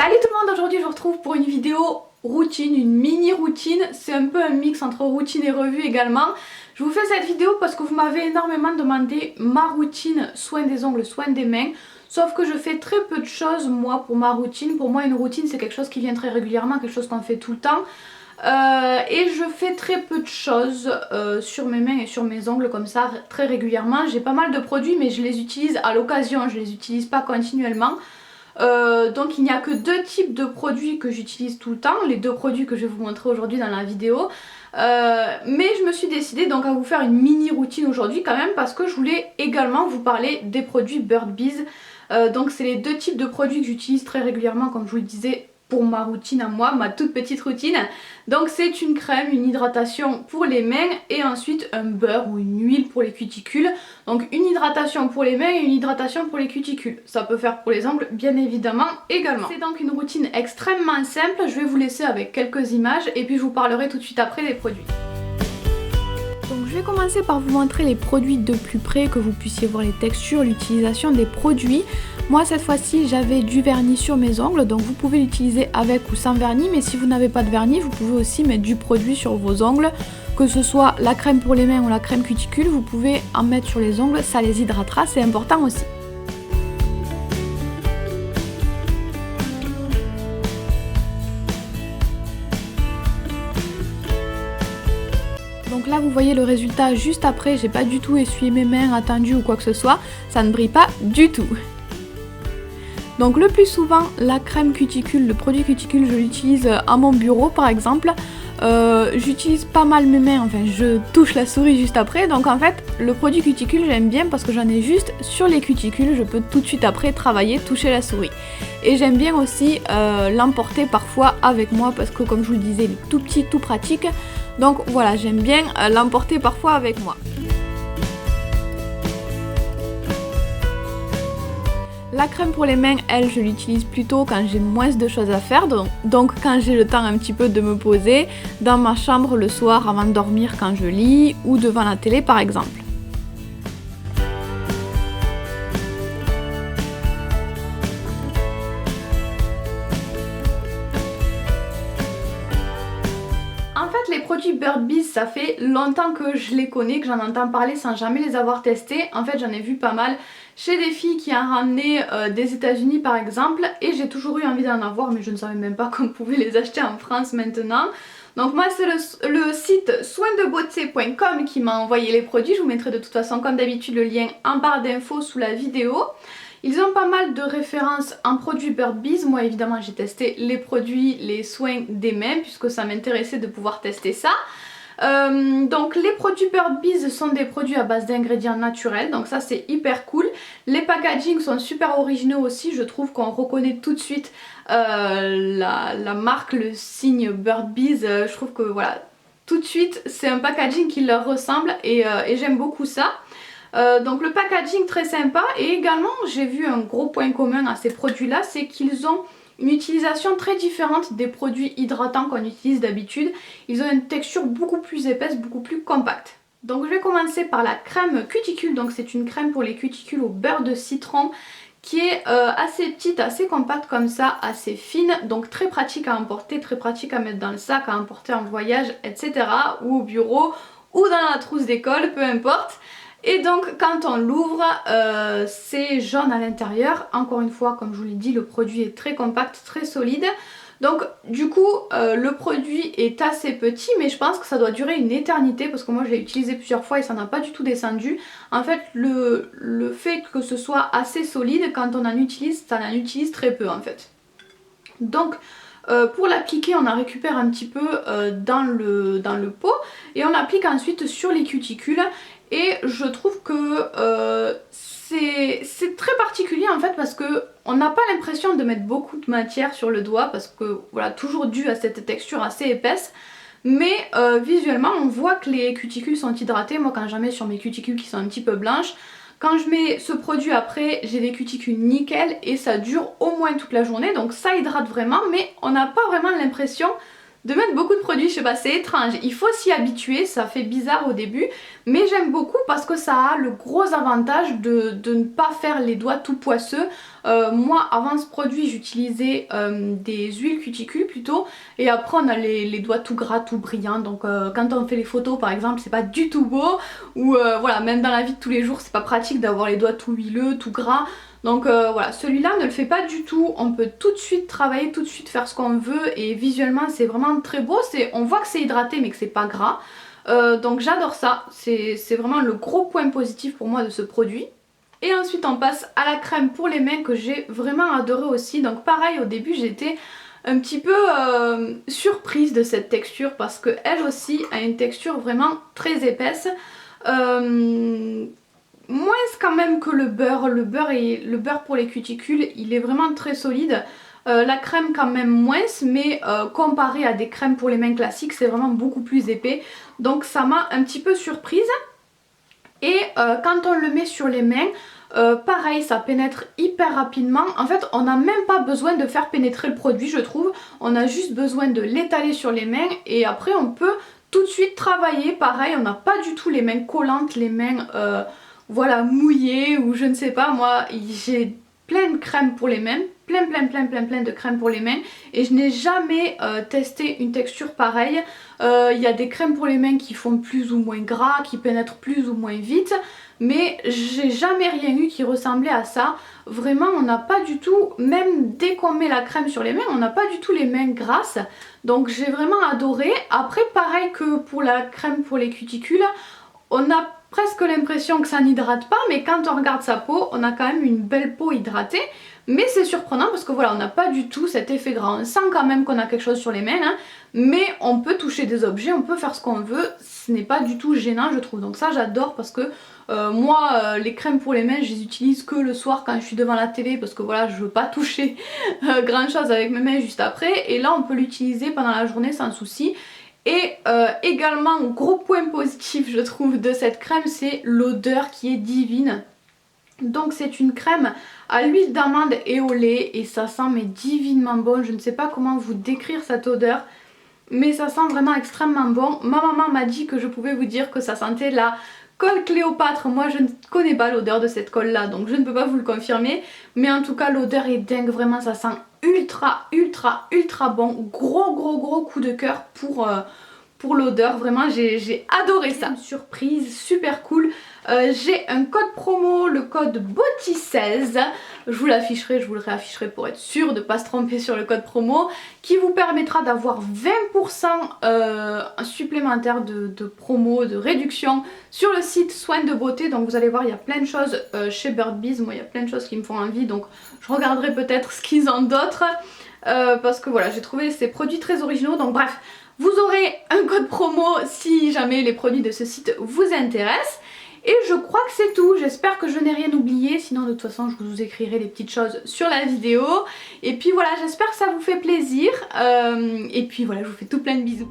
Allez tout le monde, aujourd'hui je vous retrouve pour une vidéo routine, une mini routine. C'est un peu un mix entre routine et revue également. Je vous fais cette vidéo parce que vous m'avez énormément demandé ma routine, soin des ongles, soin des mains. Sauf que je fais très peu de choses moi pour ma routine. Pour moi une routine c'est quelque chose qui vient très régulièrement, quelque chose qu'on fait tout le temps. Et je fais très peu de choses sur mes mains et sur mes ongles comme ça très régulièrement. J'ai pas mal de produits mais je les utilise à l'occasion, je les utilise pas continuellement. Donc il n'y a que deux types de produits que j'utilise tout le temps, les deux produits que je vais vous montrer aujourd'hui dans la vidéo. Mais je me suis décidée donc à vous faire une mini routine aujourd'hui quand même parce que je voulais également vous parler des produits Bird Bees. Donc c'est les deux types de produits que j'utilise très régulièrement comme je vous le disais pour ma routine à moi, ma toute petite routine. Donc c'est une crème, une hydratation pour les mains et ensuite un beurre ou une huile pour les cuticules. Donc une hydratation pour les mains et une hydratation pour les cuticules. Ça peut faire pour les ongles bien évidemment également. C'est donc une routine extrêmement simple, je vais vous laisser avec quelques images et puis je vous parlerai tout de suite après des produits. Donc je vais commencer par vous montrer les produits de plus près, que vous puissiez voir les textures, l'utilisation des produits. Moi cette fois-ci j'avais du vernis sur mes ongles, donc vous pouvez l'utiliser avec ou sans vernis, mais si vous n'avez pas de vernis vous pouvez aussi mettre du produit sur vos ongles, que ce soit la crème pour les mains ou la crème cuticule, vous pouvez en mettre sur les ongles, ça les hydratera, c'est important aussi. Donc là vous voyez le résultat juste après, j'ai pas du tout essuyé mes mains, attendu ou quoi que ce soit, ça ne brille pas du tout. Donc le plus souvent la crème cuticule, le produit cuticule je l'utilise à mon bureau par exemple. J'utilise pas mal mes mains, enfin je touche la souris juste après, donc en fait le produit cuticule j'aime bien parce que j'en ai juste sur les cuticules, je peux tout de suite après travailler, toucher la souris. Et j'aime bien aussi l'emporter parfois avec moi parce que comme je vous le disais il est tout petit, tout pratique, donc voilà j'aime bien l'emporter parfois avec moi. La crème pour les mains, elle, je l'utilise plutôt quand j'ai moins de choses à faire, donc quand j'ai le temps un petit peu de me poser dans ma chambre le soir avant de dormir quand je lis ou devant la télé par exemple. En fait les produits Bird Bees ça fait longtemps que je les connais, que j'en entends parler sans jamais les avoir testés. En fait j'en ai vu pas mal chez des filles qui en ramenaient des États-Unis par exemple et j'ai toujours eu envie d'en avoir mais je ne savais même pas qu'on pouvait les acheter en France maintenant. Donc moi c'est le site soindebobeauté.com qui m'a envoyé les produits, je vous mettrai de toute façon comme d'habitude le lien en barre d'infos sous la vidéo. Ils ont pas mal de références en produits Bird Bees. Moi évidemment j'ai testé les produits, les soins des mains puisque ça m'intéressait de pouvoir tester ça. Donc les produits Bird Bees sont des produits à base d'ingrédients naturels, donc ça c'est hyper cool. Les packaging sont super originaux aussi, je trouve qu'on reconnaît tout de suite la marque, le signe Bird Bees. Je trouve que voilà, tout de suite c'est un packaging qui leur ressemble et j'aime beaucoup ça. Donc le packaging très sympa et également j'ai vu un gros point commun à ces produits là, c'est qu'ils ont une utilisation très différente des produits hydratants qu'on utilise d'habitude. Ils ont une texture beaucoup plus épaisse, beaucoup plus compacte. Donc je vais commencer par la crème cuticule, donc c'est une crème pour les cuticules au beurre de citron qui est assez petite, assez compacte comme ça, assez fine, donc très pratique à emporter, très pratique à mettre dans le sac, à emporter en voyage, etc. ou au bureau ou dans la trousse d'école, peu importe. Et donc quand on l'ouvre, c'est jaune à l'intérieur. Encore une fois, comme je vous l'ai dit, le produit est très compact, très solide. Donc du coup, le produit est assez petit, mais je pense que ça doit durer une éternité parce que moi je l'ai utilisé plusieurs fois et ça n'a pas du tout descendu. En fait, le fait que ce soit assez solide, quand on en utilise, ça en utilise très peu en fait. Donc pour l'appliquer on en récupère un petit peu dans le pot et on l'applique ensuite sur les cuticules et je trouve que c'est très particulier en fait parce que on n'a pas l'impression de mettre beaucoup de matière sur le doigt parce que voilà, toujours dû à cette texture assez épaisse. Mais visuellement on voit que les cuticules sont hydratées. Moi quand j'en mets sur mes cuticules qui sont un petit peu blanches, quand je mets ce produit après, j'ai des cuticules nickel et ça dure au moins toute la journée. Donc ça hydrate vraiment, mais on n'a pas vraiment l'impression de mettre beaucoup de produits, je sais pas, c'est étrange. Il faut s'y habituer, ça fait bizarre au début, mais j'aime beaucoup parce que ça a le gros avantage de ne pas faire les doigts tout poisseux. Moi avant ce produit j'utilisais des huiles cuticules plutôt, et après on a les doigts tout gras, tout brillants, donc quand on fait les photos par exemple c'est pas du tout beau, ou voilà, même dans la vie de tous les jours c'est pas pratique d'avoir les doigts tout huileux, tout gras. Donc voilà, celui-là ne le fait pas du tout, on peut tout de suite travailler, tout de suite faire ce qu'on veut, et visuellement c'est vraiment très beau, on voit que c'est hydraté mais que c'est pas gras. Donc j'adore ça, c'est vraiment le gros point positif pour moi de ce produit. Et ensuite on passe à la crème pour les mains que j'ai vraiment adoré aussi. Donc pareil, au début j'étais un petit peu surprise de cette texture parce qu'elle aussi a une texture vraiment très épaisse. Moins quand même que le beurre. Le beurre pour les cuticules il est vraiment très solide. La crème quand même moins, mais comparé à des crèmes pour les mains classiques c'est vraiment beaucoup plus épais. Donc ça m'a un petit peu surprise. Et quand on le met sur les mains, pareil, ça pénètre hyper rapidement. En fait on n'a même pas besoin de faire pénétrer le produit je trouve. On a juste besoin de l'étaler sur les mains et après on peut tout de suite travailler. Pareil, on n'a pas du tout les mains collantes, les mains voilà, mouillées, ou je ne sais pas. Moi j'ai plein de crèmes pour les mains, plein de crèmes pour les mains, et je n'ai jamais testé une texture pareille. Il y a des crèmes pour les mains qui font plus ou moins gras, qui pénètrent plus ou moins vite, mais j'ai jamais rien eu qui ressemblait à ça. Vraiment on n'a pas du tout, même dès qu'on met la crème sur les mains, on n'a pas du tout les mains grasses. Donc j'ai vraiment adoré. Après pareil que pour la crème pour les cuticules, on a presque l'impression que ça n'hydrate pas, mais quand on regarde sa peau, on a quand même une belle peau hydratée. Mais c'est surprenant parce que voilà, on n'a pas du tout cet effet gras. On sent quand même qu'on a quelque chose sur les mains, hein, mais on peut toucher des objets, on peut faire ce qu'on veut. Ce n'est pas du tout gênant je trouve. Donc ça j'adore parce que moi les crèmes pour les mains je les utilise que le soir quand je suis devant la télé, parce que voilà, je veux pas toucher grand chose avec mes mains juste après. Et là on peut l'utiliser pendant la journée sans souci. Et également, gros point positif je trouve de cette crème, c'est l'odeur qui est divine. Donc c'est une crème à l'huile d'amande et au lait et ça sent mais divinement bon. Je ne sais pas comment vous décrire cette odeur, mais ça sent vraiment extrêmement bon. Ma maman m'a dit que je pouvais vous dire que ça sentait la colle Cléopâtre. Moi je ne connais pas l'odeur de cette colle là, donc je ne peux pas vous le confirmer, mais en tout cas l'odeur est dingue, vraiment ça sent ultra bon. Gros coup de cœur pour l'odeur, vraiment j'ai adoré ça. Une surprise super cool. J'ai un code promo, le code BOTY16, je vous l'afficherai, je vous le réafficherai pour être sûr de ne pas se tromper sur le code promo, qui vous permettra d'avoir 20% supplémentaire de promo, de réduction sur le site Soins de Beauté. Donc vous allez voir, il y a plein de choses chez Bird Bees, moi il y a plein de choses qui me font envie, donc je regarderai peut-être ce qu'ils ont d'autres, parce que voilà, j'ai trouvé ces produits très originaux. Donc bref, vous aurez un code promo si jamais les produits de ce site vous intéressent. Et je crois que c'est tout, j'espère que je n'ai rien oublié, sinon de toute façon je vous écrirai les petites choses sur la vidéo. Et puis voilà, j'espère que ça vous fait plaisir, et puis voilà, je vous fais tout plein de bisous.